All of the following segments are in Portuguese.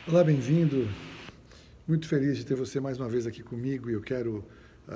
Olá, bem-vindo. Muito feliz de ter você mais uma vez aqui comigo e eu quero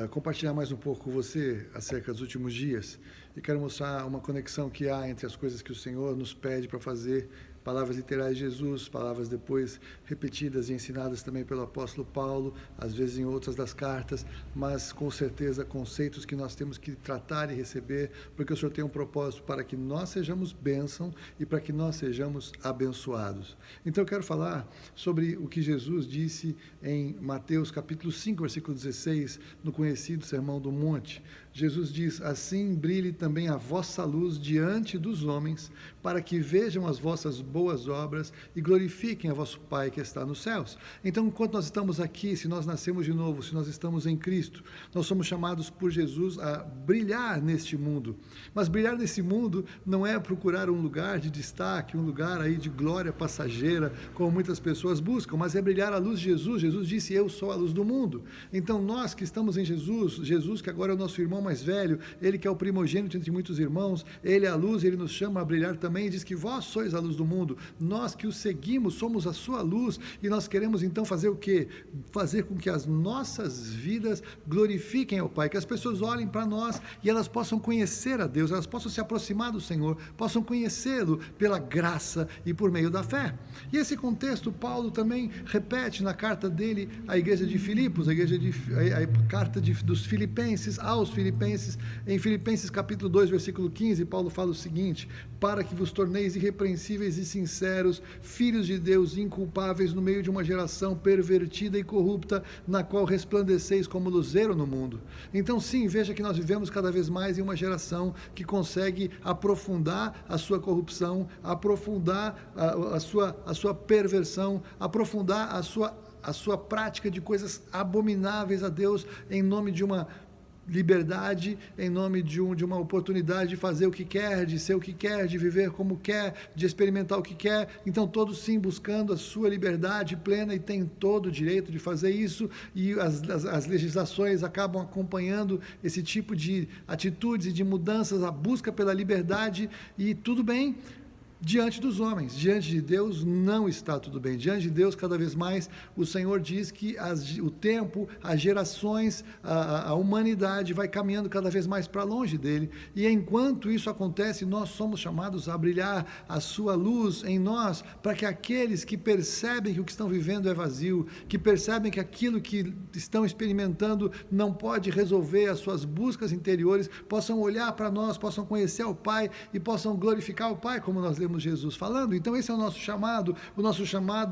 compartilhar mais um pouco com você acerca dos últimos dias e quero mostrar uma conexão que há entre as coisas que o Senhor nos pede para fazer, palavras literais de Jesus, palavras depois repetidas e ensinadas também pelo apóstolo Paulo, às vezes em outras das cartas, mas com certeza conceitos que nós temos que tratar e receber, porque o Senhor tem um propósito para que nós sejamos bênção e para que nós sejamos abençoados. Então eu quero falar sobre o que Jesus disse em Mateus capítulo 5, versículo 16, no conhecido Sermão do Monte. Jesus diz: assim brilhe também a vossa luz diante dos homens, para que vejam as vossas boas obras e glorifiquem a vosso Pai que está nos céus. Então, enquanto nós estamos aqui, se nós nascemos de novo, se nós estamos em Cristo, nós somos chamados por Jesus a brilhar neste mundo. Mas brilhar nesse mundo não é procurar um lugar de destaque, um lugar aí de glória passageira, como muitas pessoas buscam, mas é brilhar a luz de Jesus. Jesus disse: eu sou a luz do mundo. Então, nós que estamos em Jesus, Jesus que agora é o nosso irmão mais velho, ele que é o primogênito entre muitos irmãos, ele é a luz, ele nos chama a brilhar também, diz que vós sois a luz do mundo. Nós que o seguimos, somos a sua luz, e nós queremos então fazer o quê? Fazer com que as nossas vidas glorifiquem ao Pai, que as pessoas olhem para nós e elas possam conhecer a Deus, elas possam se aproximar do Senhor, possam conhecê-lo pela graça e por meio da fé. E esse contexto Paulo também repete na carta dele à igreja de Filipos, a carta dos Filipenses aos Filipenses. Em Filipenses capítulo 2, versículo 15, Paulo fala o seguinte: para que vos torneis irrepreensíveis e sinceros, filhos de Deus inculpáveis no meio de uma geração pervertida e corrupta, na qual resplandeceis como luzeiro no mundo. Então sim, veja que nós vivemos cada vez mais em uma geração que consegue aprofundar a sua corrupção, aprofundar a sua perversão, aprofundar a sua prática de coisas abomináveis a Deus, em nome de uma liberdade, em nome de uma oportunidade de fazer o que quer, de ser o que quer, de viver como quer, de experimentar o que quer. Então todos sim buscando a sua liberdade plena, e tem todo o direito de fazer isso, e as legislações acabam acompanhando esse tipo de atitudes e de mudanças, a busca pela liberdade, e tudo bem. Diante dos homens, diante de Deus não está tudo bem. Diante de Deus, cada vez mais, o Senhor diz que o tempo, as gerações, a humanidade vai caminhando cada vez mais para longe dele. E enquanto isso acontece, nós somos chamados a brilhar a sua luz em nós, para que aqueles que percebem que o que estão vivendo é vazio, que percebem que aquilo que estão experimentando não pode resolver as suas buscas interiores, possam olhar para nós, possam conhecer o Pai e possam glorificar o Pai, como nós lemos Jesus falando. Então esse é o nosso chamado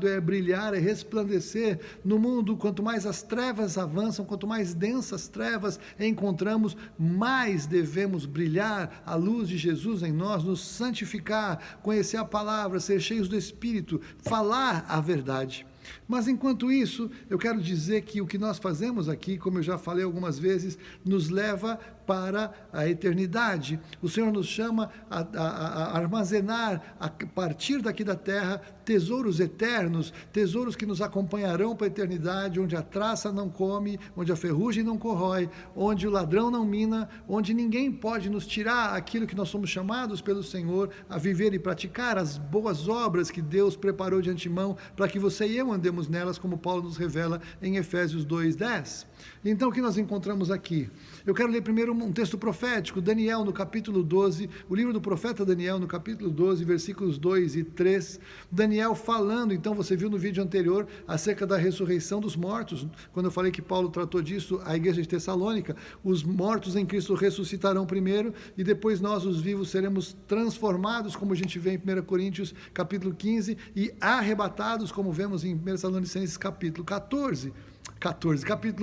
é brilhar, é resplandecer no mundo. Quanto mais as trevas avançam, quanto mais densas trevas encontramos, mais devemos brilhar a luz de Jesus em nós, nos santificar, conhecer a palavra, ser cheios do Espírito, falar a verdade. Mas enquanto isso, eu quero dizer que o que nós fazemos aqui, como eu já falei algumas vezes, nos leva para a eternidade. O Senhor nos chama a armazenar, a partir daqui da terra, tesouros eternos, tesouros que nos acompanharão para a eternidade, onde a traça não come, onde a ferrugem não corrói, onde o ladrão não mina, onde ninguém pode nos tirar aquilo que nós somos chamados pelo Senhor a viver e praticar, as boas obras que Deus preparou de antemão para que você e eu andemos nelas, como Paulo nos revela em Efésios 2:10. Então o que nós encontramos aqui? Eu quero ler primeiro um texto profético, Daniel no capítulo 12, o livro do profeta Daniel no capítulo 12, versículos 2 e 3, Daniel falando, então você viu no vídeo anterior, acerca da ressurreição dos mortos, quando eu falei que Paulo tratou disso, a igreja de Tessalônica, os mortos em Cristo ressuscitarão primeiro, e depois nós, os vivos, seremos transformados, como a gente vê em 1 Coríntios capítulo 15, e arrebatados, como vemos em 1 Tessalonicenses capítulo capítulo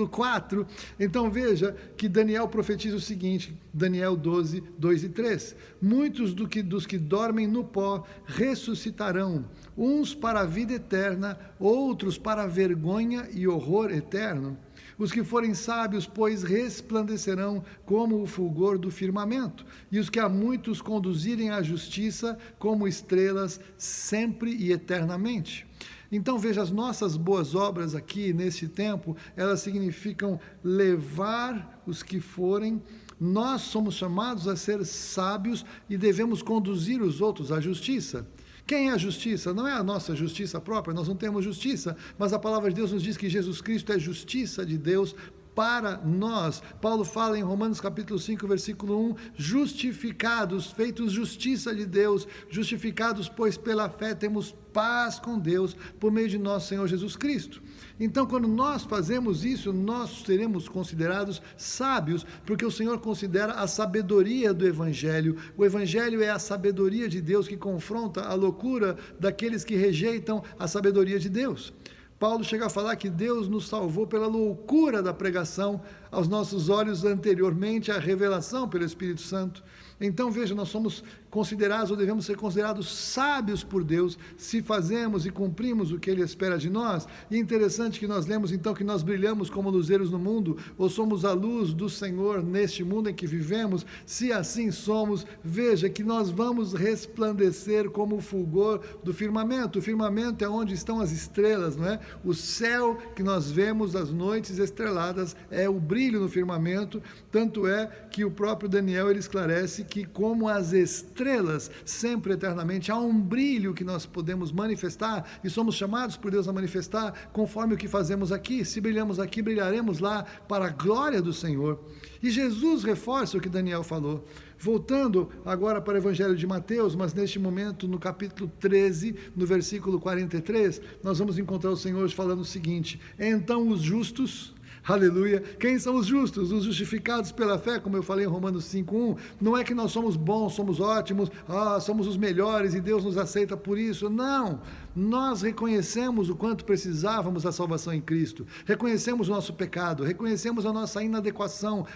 4, então veja que Daniel profetiza o seguinte, Daniel 12, 2 e 3, muitos dos que dormem no pó ressuscitarão, uns para a vida eterna, outros para a vergonha e horror eterno. Os que forem sábios, pois, resplandecerão como o fulgor do firmamento, e os que a muitos conduzirem à justiça, como estrelas, sempre e eternamente. Então veja, as nossas boas obras aqui, nesse tempo, elas significam levar os que forem. Nós somos chamados a ser sábios e devemos conduzir os outros à justiça. Quem é a justiça? Não é a nossa justiça própria, nós não temos justiça, mas a palavra de Deus nos diz que Jesus Cristo é justiça de Deus para nós. Paulo fala em Romanos capítulo 5, versículo 1, justificados, feitos justiça de Deus, justificados, pois pela fé temos paz com Deus, por meio de nosso Senhor Jesus Cristo. Então, quando nós fazemos isso, nós seremos considerados sábios, porque o Senhor considera a sabedoria do Evangelho. O Evangelho é a sabedoria de Deus que confronta a loucura daqueles que rejeitam a sabedoria de Deus. Paulo chega a falar que Deus nos salvou pela loucura da pregação aos nossos olhos anteriormente à revelação pelo Espírito Santo. Então, veja, nós somos considerados, ou devemos ser considerados sábios por Deus, se fazemos e cumprimos o que Ele espera de nós. E é interessante que nós lemos, então, que nós brilhamos como luzeiros no mundo, ou somos a luz do Senhor neste mundo em que vivemos. Se assim somos, veja que nós vamos resplandecer como o fulgor do firmamento. O firmamento é onde estão as estrelas, não é? O céu que nós vemos às noites estreladas é o brilho no firmamento, tanto é que o próprio Daniel, ele esclarece que como as estrelas, sempre eternamente, há um brilho que nós podemos manifestar, e somos chamados por Deus a manifestar, conforme o que fazemos aqui. Se brilhamos aqui, brilharemos lá, para a glória do Senhor. E Jesus reforça o que Daniel falou. Voltando agora para o Evangelho de Mateus, mas neste momento no capítulo 13, no versículo 43, nós vamos encontrar o Senhor falando o seguinte: então os justos... Aleluia. Quem são os justos? Os justificados pela fé, como eu falei em Romanos 5:1. Não é que nós somos bons, somos ótimos, somos os melhores e Deus nos aceita por isso. Não. Nós reconhecemos o quanto precisávamos da salvação em Cristo. Reconhecemos o nosso pecado, reconhecemos a nossa inadequação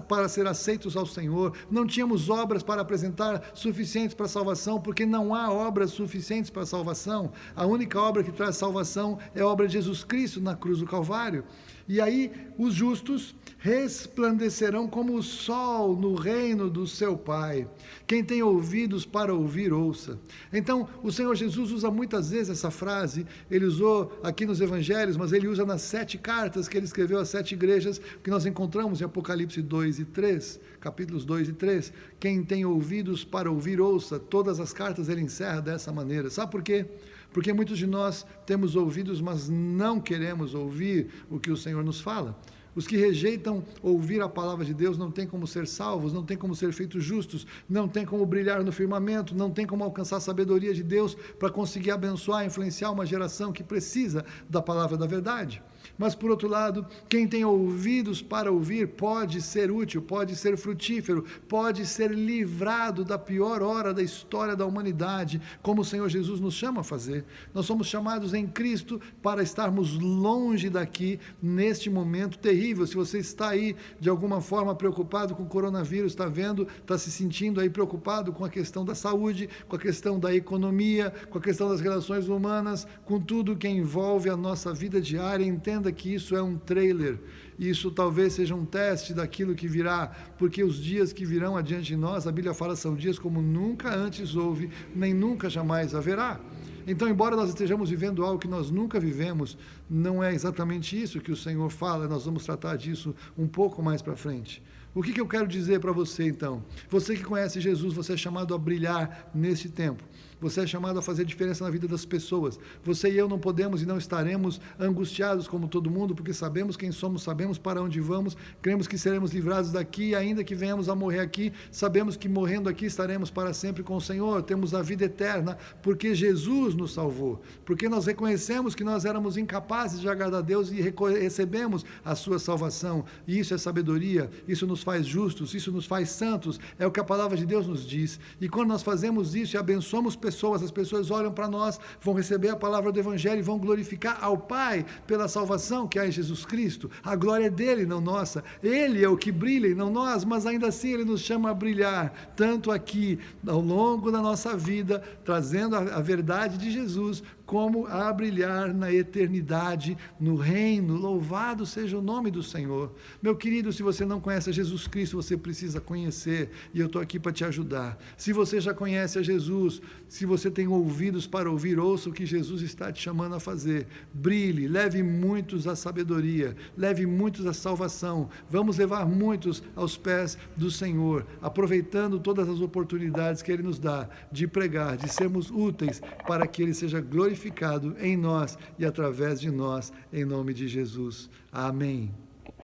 para ser aceitos ao Senhor. Não tínhamos obras para apresentar suficientes para a salvação, porque não há obras suficientes para a salvação. A única obra que traz salvação é a obra de Jesus Cristo na cruz do Calvário. E aí os justos resplandecerão como o sol no reino do seu Pai. Quem tem ouvidos para ouvir, ouça. Então, o Senhor Jesus usa muitas vezes essa frase, ele usou aqui nos Evangelhos, mas ele usa nas 7 cartas que ele escreveu às 7 igrejas, que nós encontramos em Apocalipse 2 e 3, capítulos 2 e 3. Quem tem ouvidos para ouvir, ouça. Todas as cartas ele encerra dessa maneira. Sabe por quê? Porque muitos de nós temos ouvidos, mas não queremos ouvir o que o Senhor nos fala. Os que rejeitam ouvir a palavra de Deus não têm como ser salvos, não têm como ser feitos justos, não têm como brilhar no firmamento, não têm como alcançar a sabedoria de Deus para conseguir abençoar, influenciar uma geração que precisa da palavra da verdade. Mas, por outro lado, quem tem ouvidos para ouvir pode ser útil, pode ser frutífero, pode ser livrado da pior hora da história da humanidade, como o Senhor Jesus nos chama a fazer. Nós somos chamados em Cristo para estarmos longe daqui, neste momento terrível. Se você está aí, de alguma forma, preocupado com o coronavírus, está vendo, está se sentindo aí preocupado com a questão da saúde, com a questão da economia, com a questão das relações humanas, com tudo que envolve a nossa vida diária, entenda que isso é um trailer, isso talvez seja um teste daquilo que virá, porque os dias que virão adiante de nós, a Bíblia fala, são dias como nunca antes houve, nem nunca jamais haverá. Então, embora nós estejamos vivendo algo que nós nunca vivemos, não é exatamente isso que o Senhor fala, nós vamos tratar disso um pouco mais para frente. O que eu quero dizer para você, então? Você que conhece Jesus, você é chamado a brilhar nesse tempo. Você é chamado a fazer diferença na vida das pessoas. Você e eu não podemos e não estaremos angustiados como todo mundo, porque sabemos quem somos, sabemos para onde vamos, cremos que seremos livrados daqui, ainda que venhamos a morrer aqui, sabemos que morrendo aqui estaremos para sempre com o Senhor, temos a vida eterna, porque Jesus nos salvou, porque nós reconhecemos que nós éramos incapazes de agradar a Deus e recebemos a sua salvação, e isso é sabedoria, isso nos faz justos, isso nos faz santos, é o que a palavra de Deus nos diz. E quando nós fazemos isso e abençoamos pessoas, as pessoas olham para nós, vão receber a palavra do Evangelho e vão glorificar ao Pai pela salvação que há em Jesus Cristo. A glória é dele, não nossa. Ele é o que brilha e não nós, mas ainda assim ele nos chama a brilhar, tanto aqui ao longo da nossa vida, trazendo a verdade de Jesus, como a brilhar na eternidade, no reino. Louvado seja o nome do Senhor. Meu querido, se você não conhece a Jesus Cristo, você precisa conhecer, e eu estou aqui para te ajudar. Se você já conhece a Jesus, se você tem ouvidos para ouvir, ouça o que Jesus está te chamando a fazer. Brilhe, leve muitos à sabedoria, leve muitos à salvação. Vamos levar muitos aos pés do Senhor, aproveitando todas as oportunidades que Ele nos dá de pregar, de sermos úteis para que Ele seja glorificado em nós e através de nós, em nome de Jesus. Amém.